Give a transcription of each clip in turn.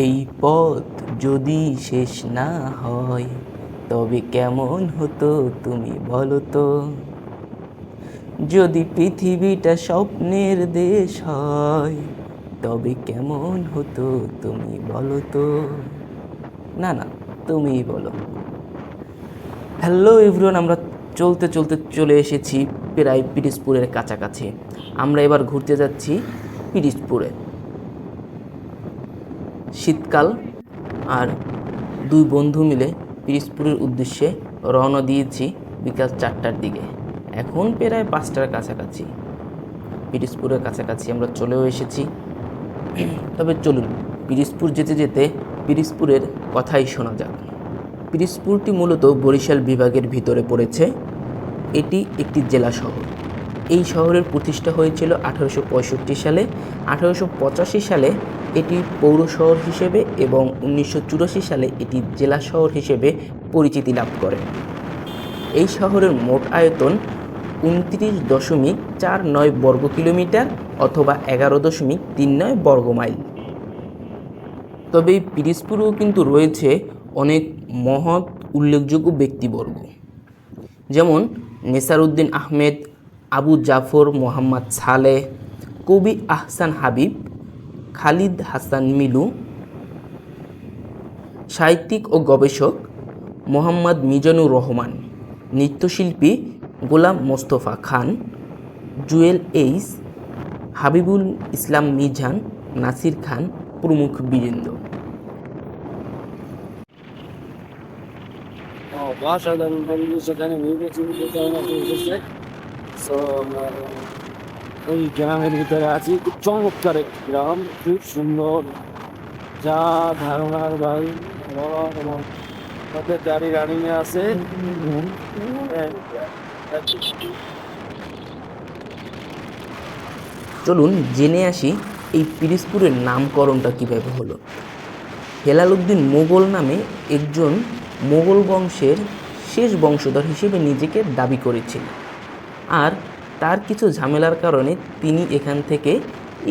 এই পথ যদি শেষ না হয় তবে কেমন হতো তুমি বলো তো। যদি পৃথিবীটা স্বপ্নের দেশ হয় তবে কেমন হতো তুমি বলো তো। না না, তুমিই বলো। হ্যালো এভরিওয়ান, আমরা চলতে চলতে চলে এসেছি প্রায় পিরিজপুরের কাছাকাছি। আমরা এবার ঘুরতে যাচ্ছি পিরিজপুরে। শীতকাল, আর দুই বন্ধু মিলে পিরিজপুরের উদ্দেশ্যে রওনা দিয়েছি বিকাল 4টার দিকে। এখন প্রায় 5টার কাছাকাছি। পিরিজপুরের কাছাকাছি আমরা চলেও এসেছি। তবে চলুন, পিরিজপুর যেতে যেতে পিরিজপুরের কথাই শোনা যাক। পিরিজপুরটি মূলত বরিশাল বিভাগের ভিতরে পড়েছে। এটি একটি জেলা শহর। এই শহরের প্রতিষ্ঠা হয়েছিল 1865 সালে। 1885 সালে এটি পৌর শহর হিসেবে এবং 1984 সালে এটি জেলা শহর হিসেবে পরিচিতি লাভ করে। এই শহরের মোট আয়তন 29.49 বর্গ কিলোমিটার অথবা 11.39 বর্গ মাইল। তবে এই পিরিজপুরেও কিন্তু রয়েছে অনেক মহৎ উল্লেখযোগ্য ব্যক্তিবর্গ, যেমন নেসারউদ্দিন আহমেদ, আবু জাফর মোহাম্মদ সালেহ, কবি আহসান হাবিব, খালিদ হাসান মিলু, সাহিত্যিক ও গবেষক মোহাম্মদ মিজানুর রহমান, নৃত্যশিল্পী গোলাম মোস্তফা খান, জুয়েল এইস, হাবিবুল ইসলাম মিজান, নাসির খান প্রমুখ বীরেন্দ্র। অসাধারণ পরিবেশ এখানে ওই গ্রামের ভিতরে আছি। খুব চমৎকার একটি গ্রাম, খুব সুন্দর, যা ধারণার বাইরে। এবং তাদের গাড়ি রানিং আছে। চলুন জেনে আসি এই পিরিজপুরের নামকরণটা কীভাবে হলো। হেলাল উদ্দিন মোগল নামে একজন মোগল বংশের শেষ বংশধর হিসেবে নিজেকে দাবি করেছিলেন, আর তার কিছু ঝামেলার কারণে তিনি এখান থেকে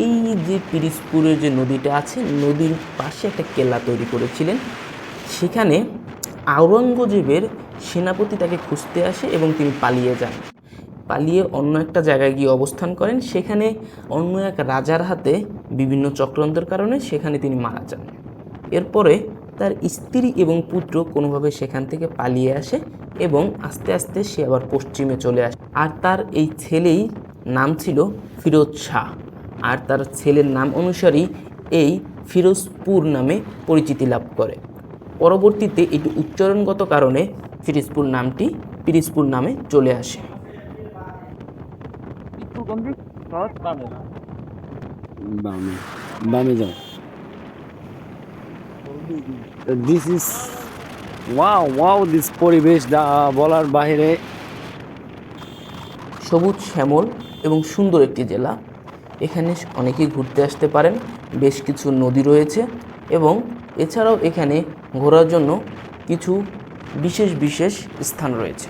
এই যে পিরিজপুরের যে নদীটা আছে, নদীর পাশে একটা কেল্লা তৈরি করেছিলেন। সেখানে আওরঙ্গজেবের সেনাপতি তাকে খুঁজতে আসে এবং তিনি পালিয়ে যান। পালিয়ে অন্য একটা জায়গায় গিয়ে অবস্থান করেন। সেখানে অন্য এক রাজার হাতে বিভিন্ন চক্রান্তের কারণে সেখানে তিনি মারা যান। এরপরে তার স্ত্রী এবং পুত্র কোনোভাবে সেখান থেকে পালিয়ে আসে এবং আস্তে আস্তে সে আবার পশ্চিমে চলে আসে। আর তার এই ছেলেই নাম ছিল ফিরোজ শাহ, আর তার ছেলের নাম অনুসারেই এই ফিরোজপুর নামে পরিচিতি লাভ করে। পরবর্তীতে এটি উচ্চারণগত কারণে পিরিজপুর নামটি পিরিজপুর নামে চলে আসে। বামে বামে যাও। This is wow wow, this পরিবেশ বলার বাইরে। সবুজ শ্যামল এবং সুন্দর একটি জেলা। এখানে অনেকেই ঘুরতে আসতে পারেন। বেশ কিছু নদী রয়েছে এবং এছাড়াও এখানে ঘোরার জন্য কিছু বিশেষ বিশেষ স্থান রয়েছে।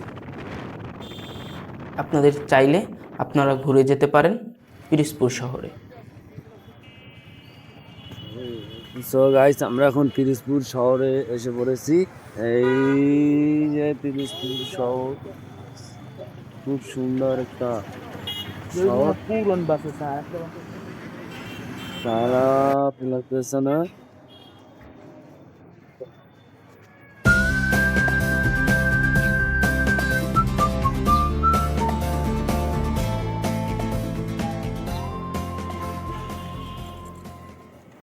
আপনাদের চাইলে আপনারা ঘুরে যেতে পারেন পিরিজপুর শহরে। সো গাইস, আমরা এখন পিরিজপুর শহরে এসে পড়েছি। এই যে পিরিজপুর শহর, খুব সুন্দর একটা শহর। খারাপ লাগতেছে না।